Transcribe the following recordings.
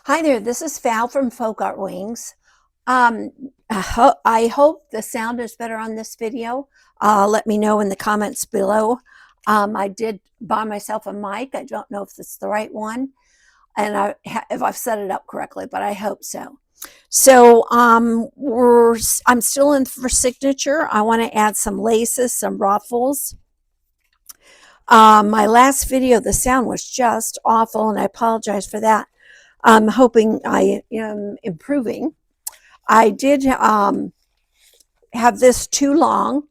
Hi there, this is Val from Folk Art Wings. I hope the sound is better on this video. Let me know in the comments below. I did buy myself a mic. I don't know if it's the right one and if I've set it up correctly, but I hope so. So I'm still in for signature. I want to add some laces, some ruffles. My last video, the sound was just awful, and I apologize for that. I'm hoping I am improving. I did have this too long,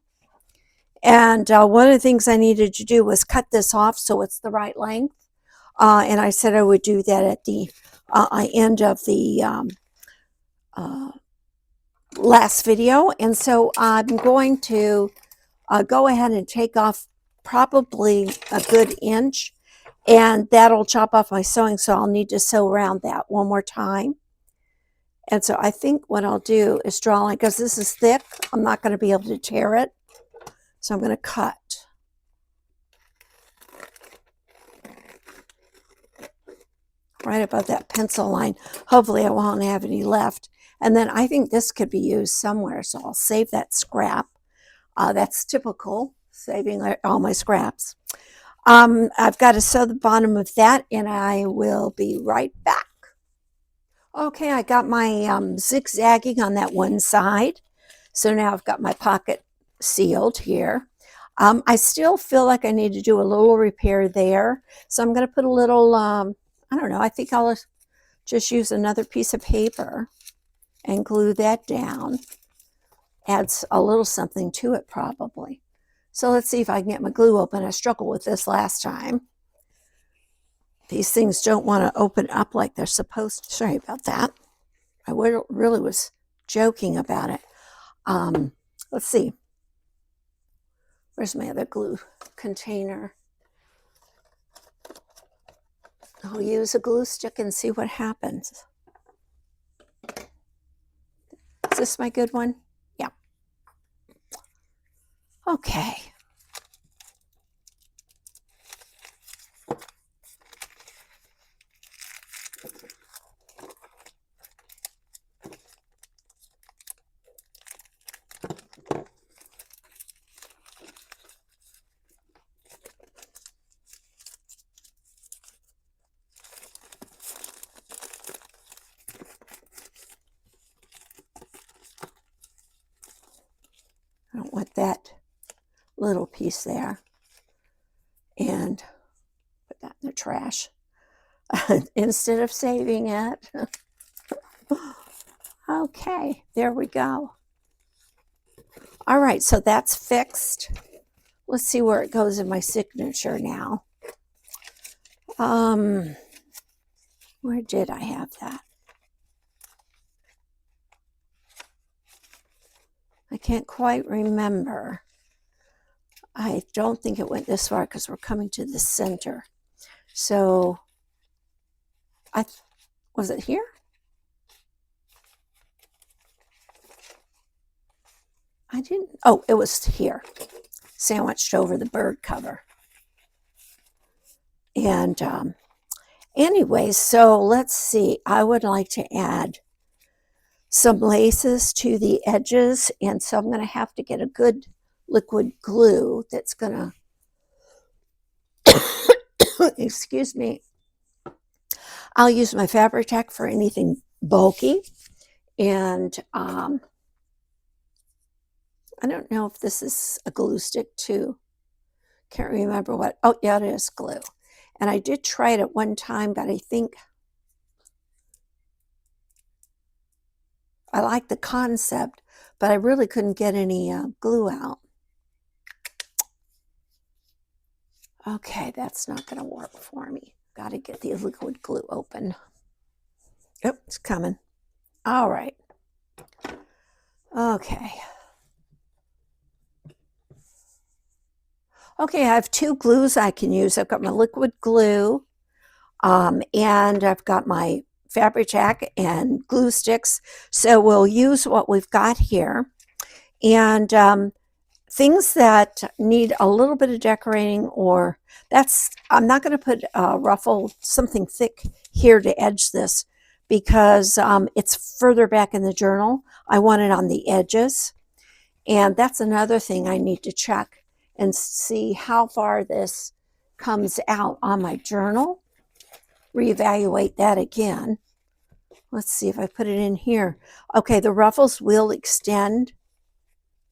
and one of the things I needed to do was cut this off so it's the right length. And I said I would do that at the end of the last video. And so I'm going to go ahead and take off probably a good inch, and that'll chop off my sewing, so I'll need to sew around that one more time. And so I think what I'll do is draw a line, because this is thick, I'm not going to be able to tear it. So I'm going to cut. Right above that pencil line. Hopefully I won't have any left. And then I think this could be used somewhere, so I'll save that scrap. That's typical, saving all my scraps. I've got to sew the bottom of that, and I will be right back. Okay, I got my zigzagging on that one side. So now I've got my pocket sealed here. I still feel like I need to do a little repair there. So I'm going to put a little, I don't know, I think I'll just use another piece of paper and glue that down. Adds a little something to it probably. So let's see if I can get my glue open. I struggled with this last time. These things don't want to open up like they're supposed to. Sorry about that. I really was joking about it. Let's see. Where's my other glue container? I'll use a glue stick and see what happens. Is this my good one? Yeah. Okay. I don't want that little piece there. And put that in the trash instead of saving it. Okay, there we go. All right, so that's fixed. Let's see where it goes in my signature now. Where did I have that? I can't quite remember. I don't think it went this far because we're coming to the center. So, was it here? I didn't, oh, it was here, sandwiched over the bird cover. And anyway, so let's see. I would like to add some laces to the edges, and so I'm going to have to get a good liquid glue that's going to, excuse me, I'll use my Fabri-Tac for anything bulky. And I don't know if this is a glue stick too. Can't remember what. Oh, yeah, it is glue. And I did try it at one time, but I think I like the concept, but I really couldn't get any glue out. Okay, that's not going to work for me. Got to get the liquid glue open. Oh, it's coming. All right. Okay. Okay, I have two glues I can use. I've got my liquid glue, and I've got my Fabri-Tac and glue sticks. So we'll use what we've got here. And things that need a little bit of decorating, or I'm not going to put a ruffle, something thick here to edge this, because it's further back in the journal. I want it on the edges. And that's another thing I need to check and see how far this comes out on my journal. Reevaluate that again. Let's see if I put it in here. Okay, the ruffles will extend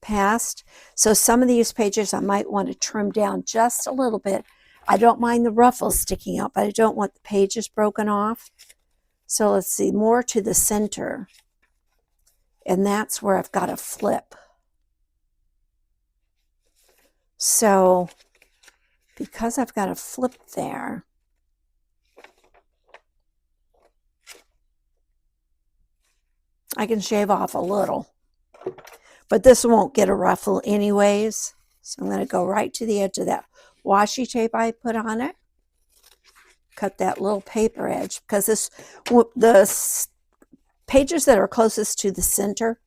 past. So some of these pages I might want to trim down just a little bit. I don't mind the ruffles sticking out, but I don't want the pages broken off. So let's see, more to the center. And that's where I've got to flip. So because I've got a flip there, I can shave off a little. But this won't get a ruffle anyways. So I'm going to go right to the edge of that washi tape I put on it. Cut that little paper edge, because the pages that are closest to the center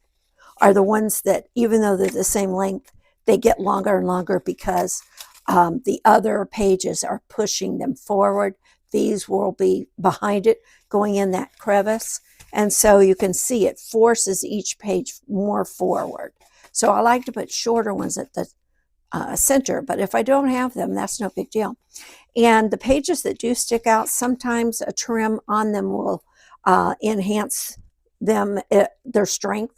are the ones that, even though they're the same length, they get longer and longer because the other pages are pushing them forward. These will be behind it, going in that crevice. And so you can see it forces each page more forward. So I like to put shorter ones at the center, but if I don't have them, that's no big deal. And the pages that do stick out, sometimes a trim on them will enhance them, their strength.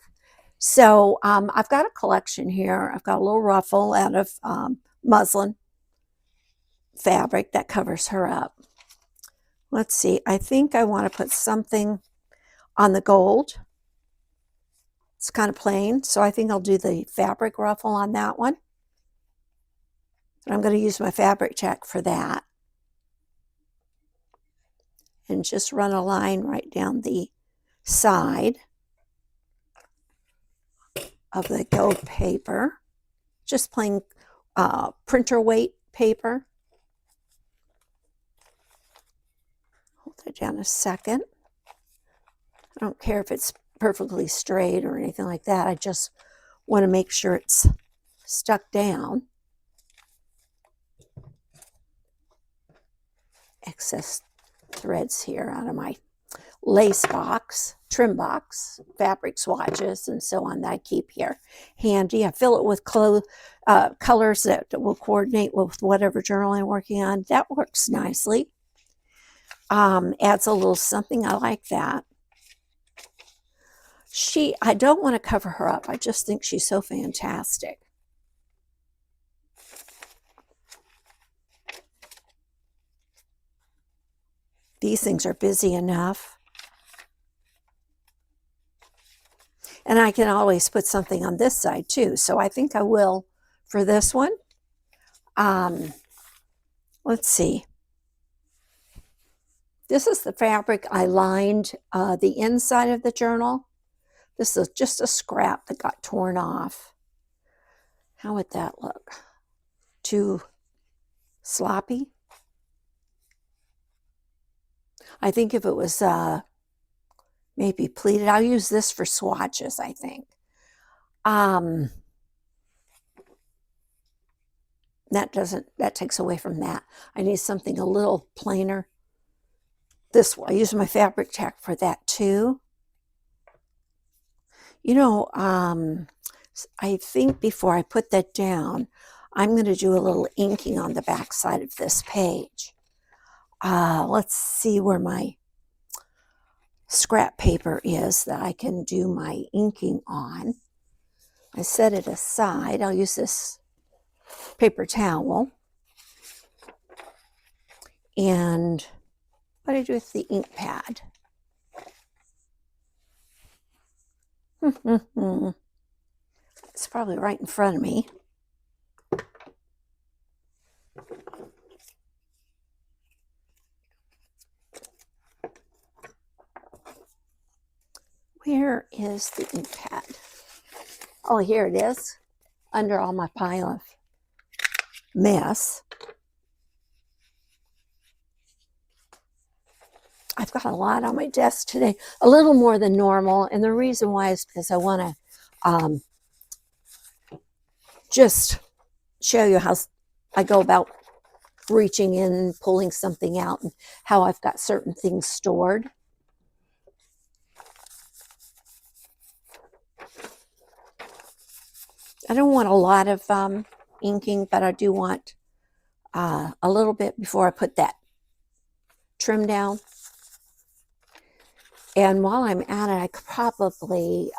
So I've got a collection here. I've got a little ruffle out of muslin fabric that covers her up. Let's see, I think I want to put something on the gold. It's kind of plain, so I think I'll do the fabric ruffle on that one. And I'm going to use my fabric check for that. And just run a line right down the side of the gold paper. Just plain printer weight paper. Hold it down a second. I don't care if it's perfectly straight or anything like that. I just want to make sure it's stuck down. Excess threads here out of my lace box, trim box, fabric swatches, and so on that I keep here handy. I fill it with colors that will coordinate with whatever journal I'm working on. That works nicely. Adds a little something. I like that. I don't want to cover her up. I just think she's so fantastic. These things are busy enough. And I can always put something on this side too. So I think I will for this one. Let's see. This is the fabric I lined the inside of the journal. This is just a scrap that got torn off. How would that look? Too sloppy? I think if it was maybe pleated, I'll use this for swatches, I think. That takes away from that. I need something a little plainer. This one, I use my fabric check for that too. You know, I think before I put that down, I'm going to do a little inking on the back side of this page. Let's see where my scrap paper is that I can do my inking on. I set it aside. I'll use this paper towel. And what do I do with the ink pad? It's probably right in front of me. Where is the ink pad? Oh, here it is, under all my pile of mess. I've got a lot on my desk today, a little more than normal, and the reason why is because I want to just show you how I go about reaching in, pulling something out, and how I've got certain things stored. I don't want a lot of inking, but I do want a little bit before I put that trim down. And while I'm at it, I could probably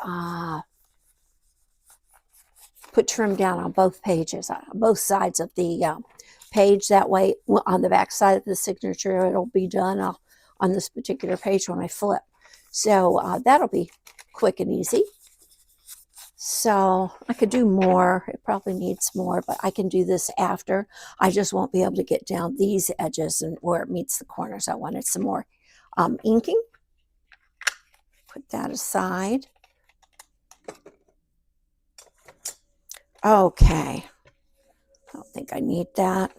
put trim down on both pages, both sides of the page. That way, on the back side of the signature, it'll be done on this particular page when I flip. So that'll be quick and easy. So I could do more. It probably needs more, but I can do this after. I just won't be able to get down these edges and where it meets the corners. I wanted some more inking. Put that aside. Okay. I don't think I need that.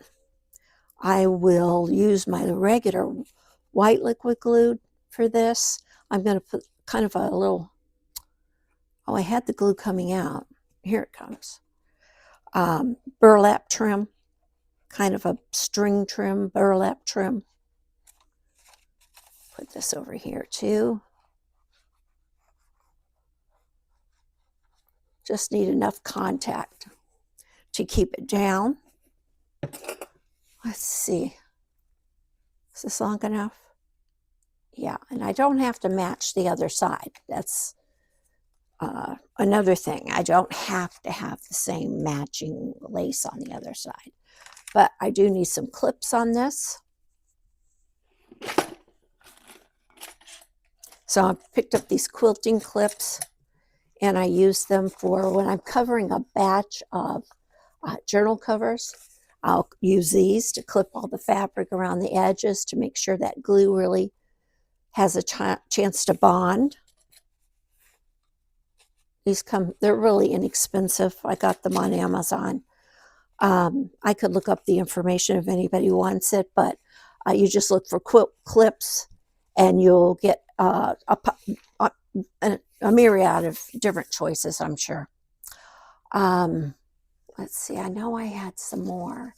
I will use my regular white liquid glue for this. I'm going to put kind of a little, I had the glue coming out. Here it comes. Burlap trim, kind of a string trim, burlap trim. Put this over here too. Just need enough contact to keep it down. Let's see. Is this long enough? Yeah, and I don't have to match the other side. That's another thing. I don't have to have the same matching lace on the other side. But I do need some clips on this. So I picked up these quilting clips, and I use them for when I'm covering a batch of journal covers. I'll use these to clip all the fabric around the edges to make sure that glue really has a chance to bond. These they're really inexpensive. I got them on Amazon. I could look up the information if anybody wants it, but you just look for quilt clips and you'll get a myriad of different choices, I'm sure. Let's see, I know I had some more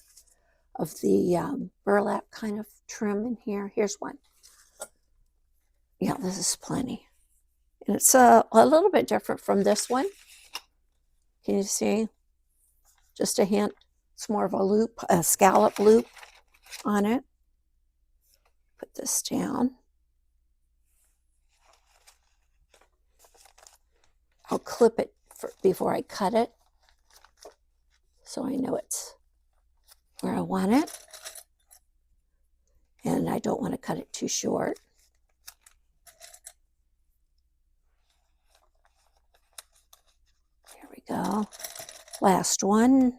of the burlap kind of trim in here. Here's one. Yeah, this is plenty. And it's a little bit different from this one. Can you see? Just a hint. It's more of a loop, a scallop loop on it. Put this down. I'll clip it before I cut it, so I know it's where I want it. And I don't want to cut it too short. There we go. Last one.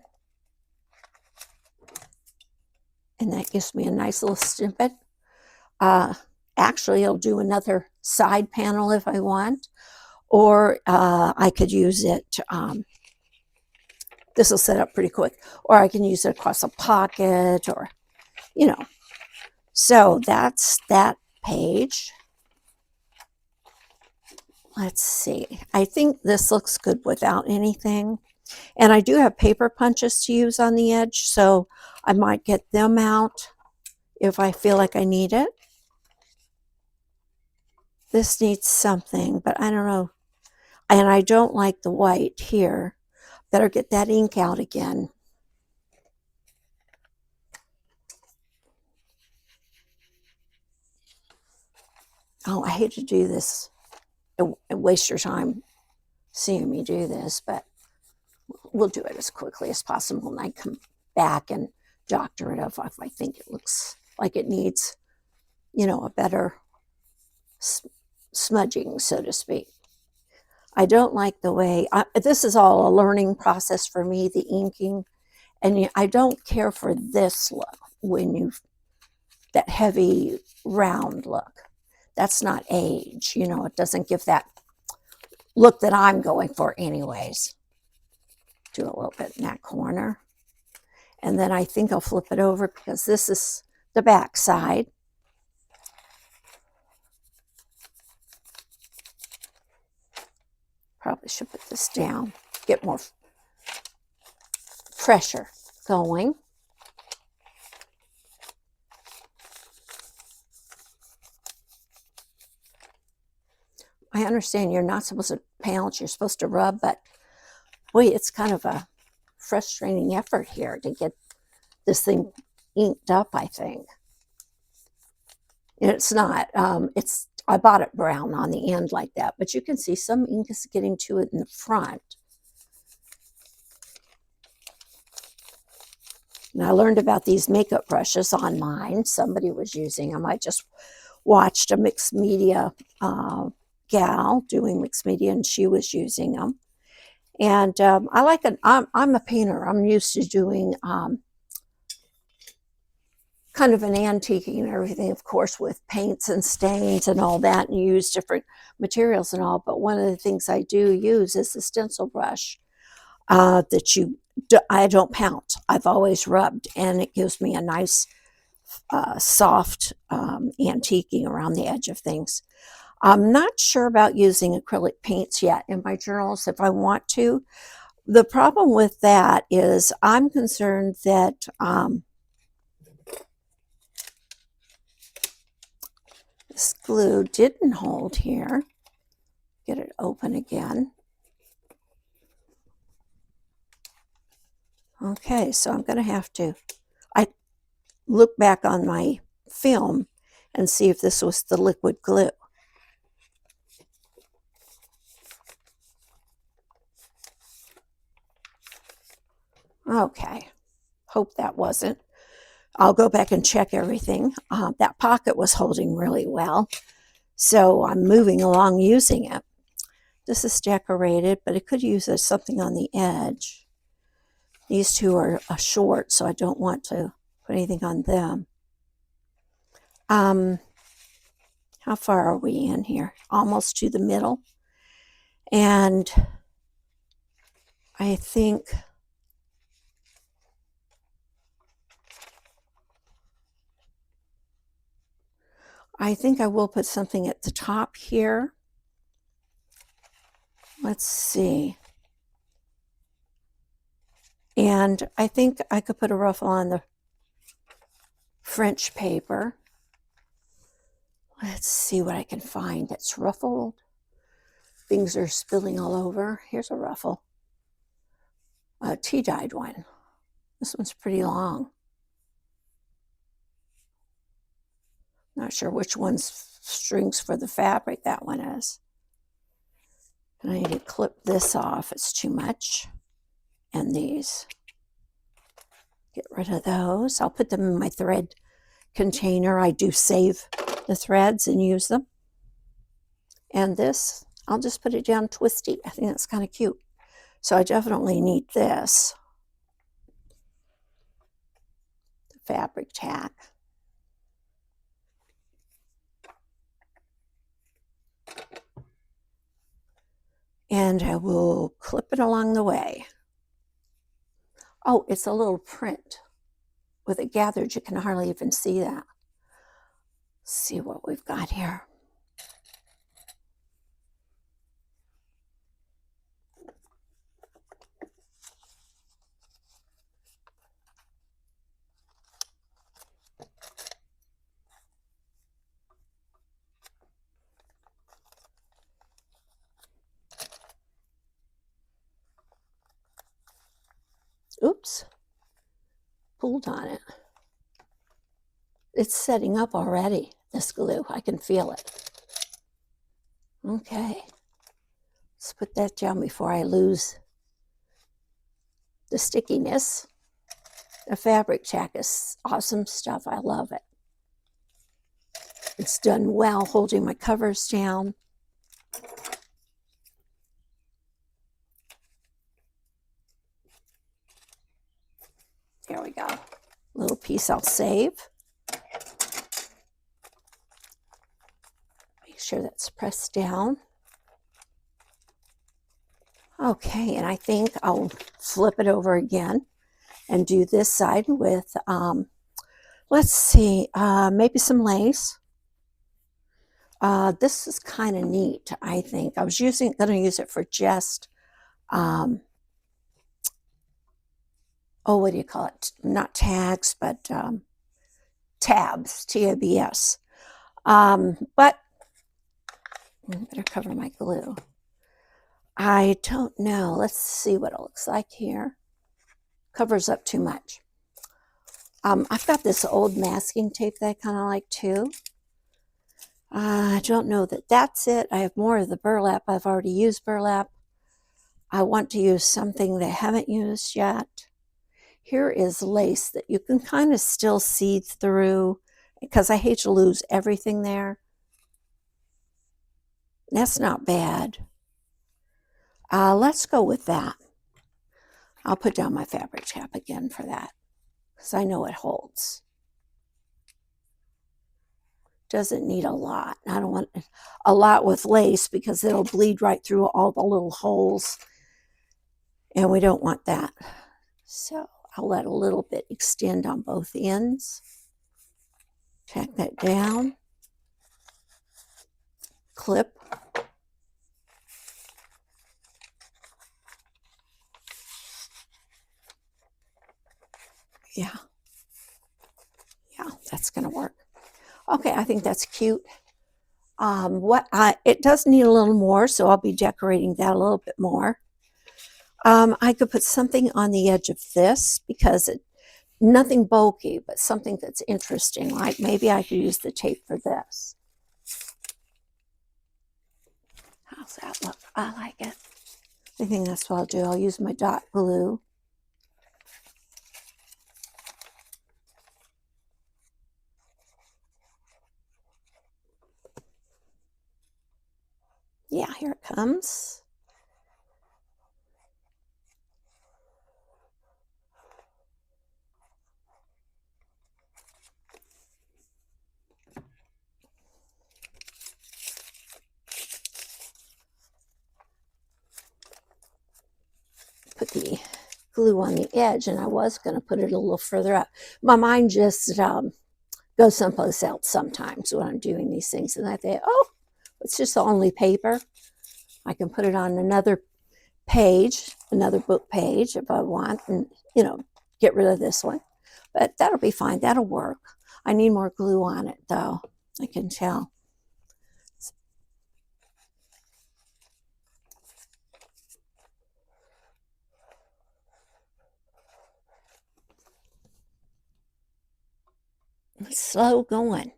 And that gives me a nice little snippet. Actually, I'll do another side panel if I want, or I could use it, this will set up pretty quick, or I can use it across a pocket, or, you know. So that's that page. Let's see. I think this looks good without anything. And I do have paper punches to use on the edge, so I might get them out if I feel like I need it. This needs something, but I don't know. And I don't like the white here. Better get that ink out again. Oh, I hate to do this and waste your time seeing me do this, but we'll do it as quickly as possible, and I come back and doctor it up if I think it looks like it needs, you know, a better smudging, so to speak. I don't like the way, this is all a learning process for me, the inking, and I don't care for this look when that heavy round look. That's not age, you know, it doesn't give that look that I'm going for anyways. Do a little bit in that corner. And then I think I'll flip it over because this is the back side. Probably should put this down, get more pressure going. I understand you're not supposed to pound, you're supposed to rub, but Boy, it's kind of a frustrating effort here to get this thing inked up, I think. And it's not. I bought it brown on the end like that, but you can see some ink is getting to it in the front. And I learned about these makeup brushes online. Somebody was using them. I just watched a mixed media gal doing mixed media, and she was using them. And I like it. I'm a painter. I'm used to doing kind of an antiquing and everything, of course, with paints and stains and all that, and you use different materials and all. But one of the things I do use is the stencil brush I don't pound. I've always rubbed, and it gives me a nice, soft antiquing around the edge of things. I'm not sure about using acrylic paints yet in my journals if I want to. The problem with that is I'm concerned that this glue didn't hold here. Get it open again. Okay, so I'm going to have to look back on my film and see if this was the liquid glue. Okay, hope that wasn't. I'll go back and check everything. That pocket was holding really well, so I'm moving along using it. This is decorated, but it could use as something on the edge. These two are short, so I don't want to put anything on them. How far are we in here? Almost to the middle. And I think I will put something at the top here. Let's see. And I think I could put a ruffle on the French paper. Let's see what I can find that's ruffled. Things are spilling all over. Here's a ruffle. A tea-dyed one. This one's pretty long. Not sure which one's strings for the fabric that one is. And I need to clip this off. It's too much. And these. Get rid of those. I'll put them in my thread container. I do save the threads and use them. And this, I'll just put it down twisty. I think that's kind of cute. So I definitely need this. The fabric tack. And I will clip it along the way. Oh, it's a little print. With it gathered, you can hardly even see that. Let's see what we've got here. Oops, pulled on it. It's setting up already, this glue. I can feel it. Okay, let's put that down before I lose the stickiness. The fabric tack is awesome stuff. I love it. It's done well holding my covers down. There we go. Little piece I'll save. Make sure that's pressed down. Okay, and I think I'll flip it over again and do this side with, let's see, maybe some lace. This is kind of neat, I think. I was going to use it for just, what do you call it? Not tags, but tabs, T-A-B-S. But I better cover my glue. I don't know. Let's see what it looks like here. Covers up too much. I've got this old masking tape that I kind of like too. I don't know that that's it. I have more of the burlap. I've already used burlap. I want to use something that I haven't used yet. Here is lace that you can kind of still see through because I hate to lose everything there. That's not bad. Let's go with that. I'll put down my fabric tab again for that because I know it holds. Doesn't need a lot. I don't want a lot with lace because it'll bleed right through all the little holes, and we don't want that. So I'll let a little bit extend on both ends. Tack that down. Clip. Yeah, that's going to work. Okay, I think that's cute. It does need a little more, so I'll be decorating that a little bit more. I could put something on the edge of this because nothing bulky, but something that's interesting. Like maybe I could use the tape for this. How's that look? I like it. I think that's what I'll do. I'll use my dot glue. Yeah, here it comes. Put the glue on the edge, and I was going to put it a little further up. My mind just goes someplace else sometimes when I'm doing these things, and I think, oh, it's just the only paper. I can put it on another page, another book page if I want, and get rid of this one. But that'll be fine. That'll work. I need more glue on it though. I can tell. It's slow going.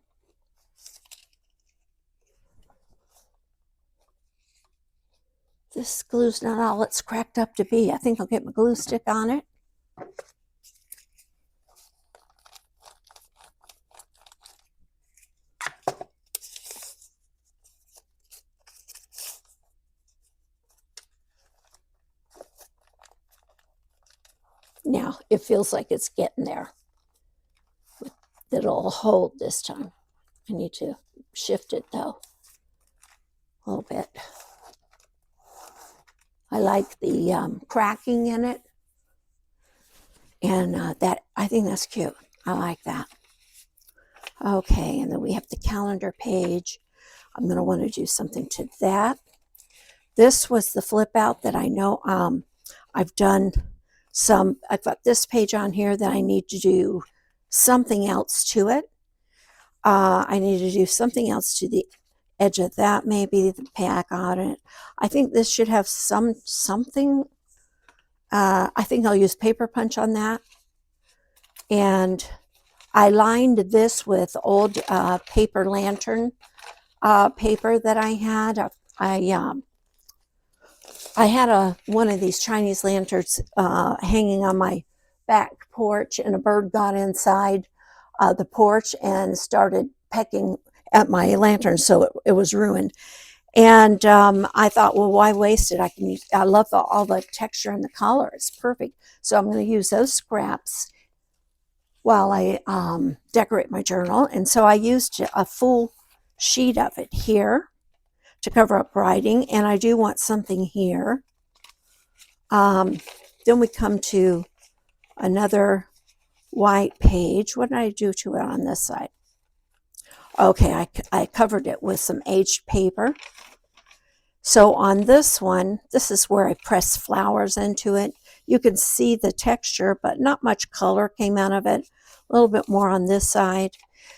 This glue's not all it's cracked up to be. I think I'll get my glue stick on it. Now, it feels like it's getting there. It'll hold this time. I need to shift it though a little bit. I like the cracking in it, and I think that's cute. I like that. Okay, and then we have the calendar page. I'm going to want to do something to that. This was the flip out that I know I've done some. I've got this page on here that I need to do something else to it. I need to do something else to the edge of that, maybe the pack on it. I think this should have something. I think I'll use paper punch on that. And I lined this with old paper lantern paper that I had. I had one of these Chinese lanterns hanging on my back porch, and a bird got inside the porch and started pecking at my lantern, so it was ruined. And I thought, well, why waste it? I love all the texture and the color. It's perfect. So I'm going to use those scraps while I decorate my journal. And so I used a full sheet of it here to cover up writing, and I do want something here. Then we come to another white page. What did I do to it on this side? Okay, I covered it with some aged paper. So on this one, this is where I press flowers into it. You can see the texture, but not much color came out of it. A little bit more on this side.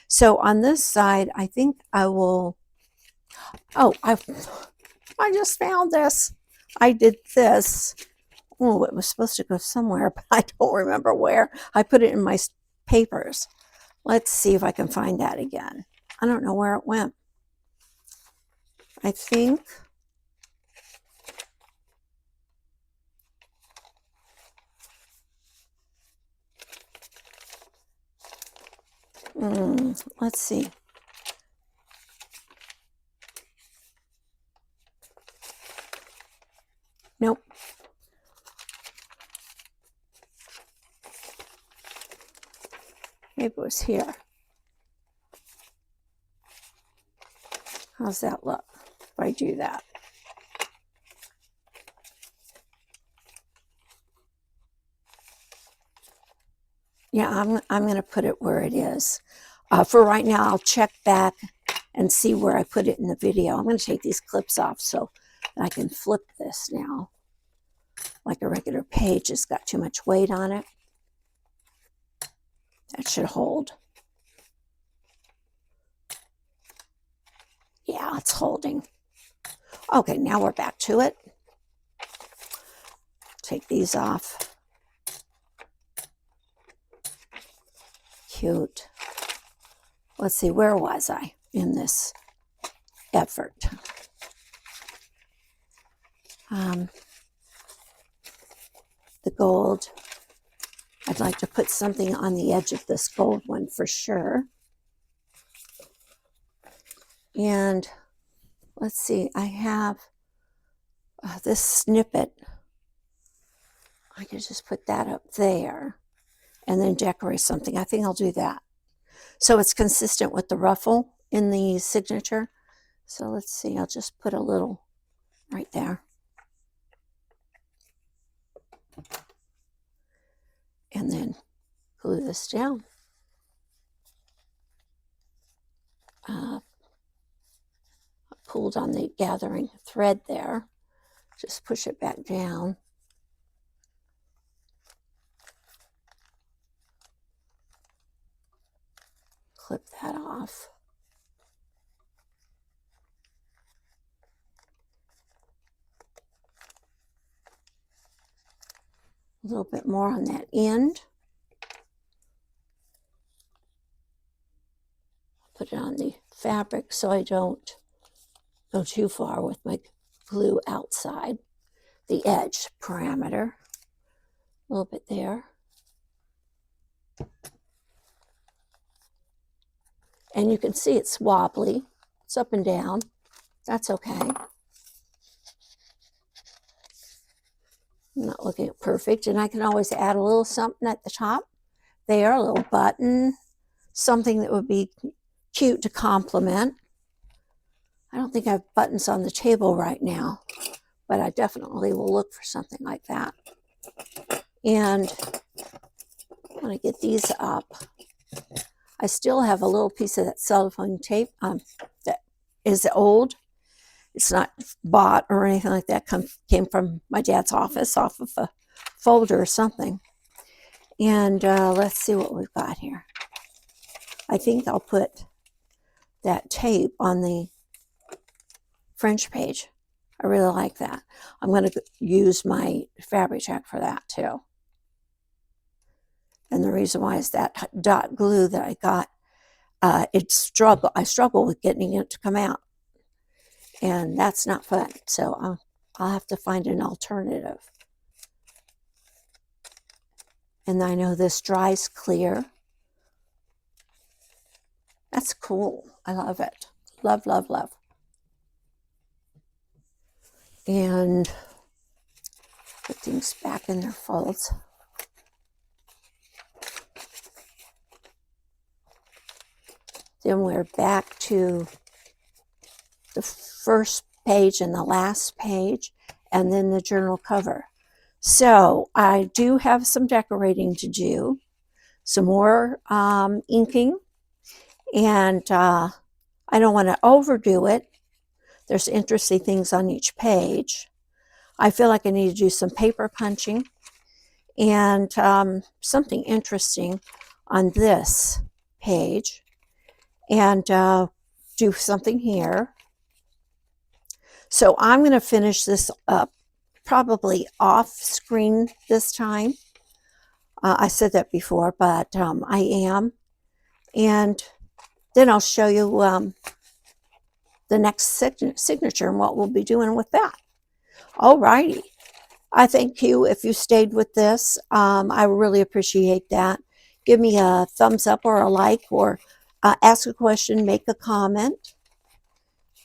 So on this side, I think I will, oh, I just found this. I did this. Oh, it was supposed to go somewhere, but I don't remember where. I put it in my papers. Let's see if I can find that again. I don't know where it went. I think let's see. Nope. Maybe it was here. How's that look if I do that? Yeah, I'm going to put it where it is. For right now, I'll check back and see where I put it in the video. I'm going to take these clips off so I can flip this now. Like a regular page, it's got too much weight on it. That should hold. Yeah, it's holding. Okay, now we're back to it. Take these off. Cute. Let's see, where was I in this effort? The gold. I'd like to put something on the edge of this gold one for sure. And let's see, I have this snippet. I could just put that up there and then decorate something. I think I'll do that. So it's consistent with the ruffle in the signature. So let's see, I'll just put a little right there. And then glue this down. I pulled on the gathering thread there. Just push it back down. Clip that off. A little bit more on that end. Put it on the fabric so I don't go too far with my glue outside the edge parameter. A little bit there. And you can see it's wobbly. It's up and down. That's okay. I'm not looking at perfect. And I can always add a little something at the top there, a little button, something that would be cute to complement. I don't think I have buttons on the table right now, but I definitely will look for something like that. And when I get these up, I still have a little piece of that cellophane tape that is old. It's not bought or anything like that. Came from my dad's office off of a folder or something. And let's see what we've got here. I think I'll put that tape on the French page. I really like that. I'm going to use my fabric check for that too. And the reason why is that dot glue that I got, I struggle with getting it to come out. And that's not fun. So I'll have to find an alternative. And I know this dries clear. That's cool. I love it. Love, love, love. And put things back in their folds. Then we're back to the first page and the last page, and then the journal cover. So I do have some decorating to do, some more inking, and I don't want to overdo it. There's interesting things on each page. I feel like I need to do some paper punching and something interesting on this page, and do something here. So I'm going to finish this up probably off screen this time. I said that before, but I am. And then I'll show you the next signature and what we'll be doing with that. Alrighty. I thank you if you stayed with this. I really appreciate that. Give me a thumbs up or a like, or ask a question, make a comment.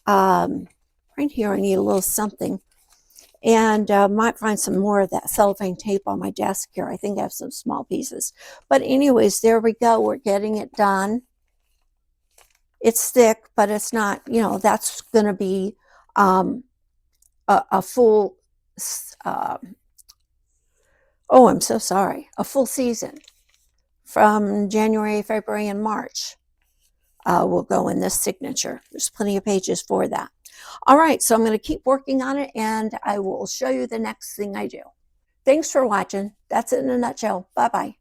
Right here, I need a little something. And might find some more of that cellophane tape on my desk here. I think I have some small pieces. But anyways, there we go. We're getting it done. It's thick, but it's not, you know, that's going to be a full, oh, I'm so sorry, a full season from January, February, and March. Will go in this signature. There's plenty of pages for that. All right, so I'm going to keep working on it, and I will show you the next thing I do. Thanks for watching. That's it in a nutshell. Bye-bye.